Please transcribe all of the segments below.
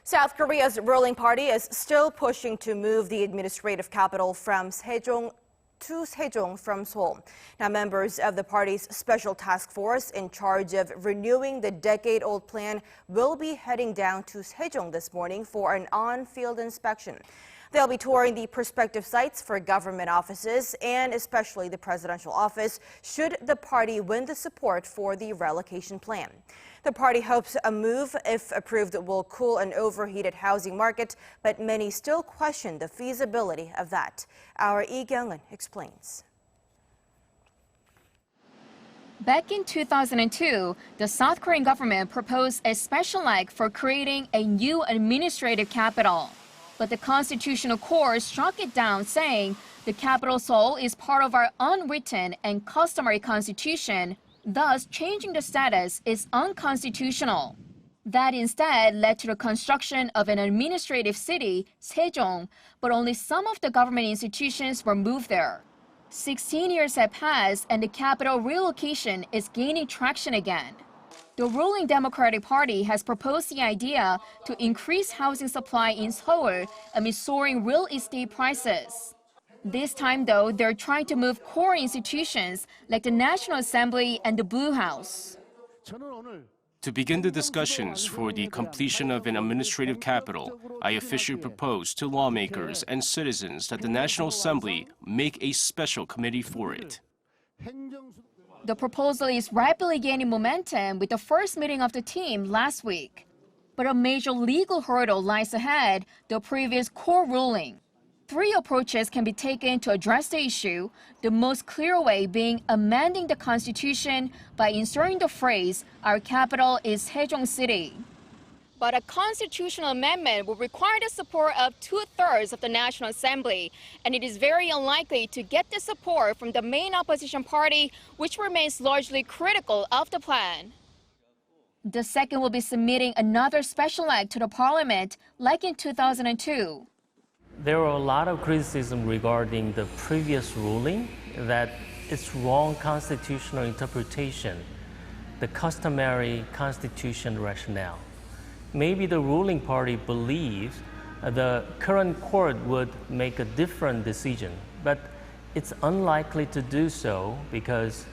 South Korea's ruling party is still pushing to move the administrative capital from Sejong to Sejong from Seoul. Now, members of the party's special task force in charge of renewing the decade-old plan will be heading down to Sejong this morning for an on-field inspection. They'll be touring the prospective sites for government offices and especially the presidential office should the party win the support for the relocation plan. The party hopes a move, if approved, will cool an overheated housing market, but many still question the feasibility of that. Our Kyung-eun explains. Back in 2002, the South Korean government proposed a special act for creating a new administrative capital. But the Constitutional Court struck it down, saying the capital Seoul is part of our unwritten and customary constitution, thus changing the status is unconstitutional. That instead led to the construction of an administrative city, Sejong, but only some of the government institutions were moved there. 16 years have passed and the capital relocation is gaining traction again. The ruling Democratic Party has proposed the idea to increase housing supply in Seoul amid soaring real estate prices. This time, though, they're trying to move core institutions like the National Assembly and the Blue House. To begin the discussions for the completion of an administrative capital, I officially propose to lawmakers and citizens that the National Assembly make a special committee for it. The proposal is rapidly gaining momentum with the first meeting of the team last week. But a major legal hurdle lies ahead, the previous core ruling. 3 approaches can be taken to address the issue, the most clear way being amending the constitution by inserting the phrase, "Our capital is Sejong City." But a constitutional amendment will require the support of 2/3 of the National Assembly, and it is very unlikely to get the support from the main opposition party, which remains largely critical of the plan. The second will be submitting another special act to the parliament, like in 2002. There were a lot of criticism regarding the previous ruling that it's wrong constitutional interpretation, the customary constitution rationale. Maybe the ruling party believes the current court would make a different decision, but it's unlikely to do so because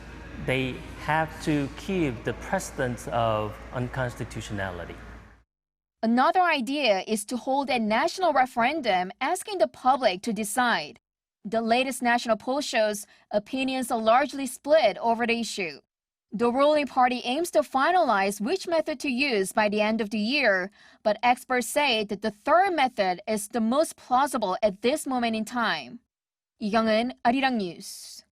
they have to keep the precedence of unconstitutionality. Another idea is to hold a national referendum asking the public to decide. The latest national poll shows opinions are largely split over the issue. The ruling party aims to finalize which method to use by the end of the year, but experts say that the third method is the most plausible at this moment in time. Kyung-eun, Arirang News.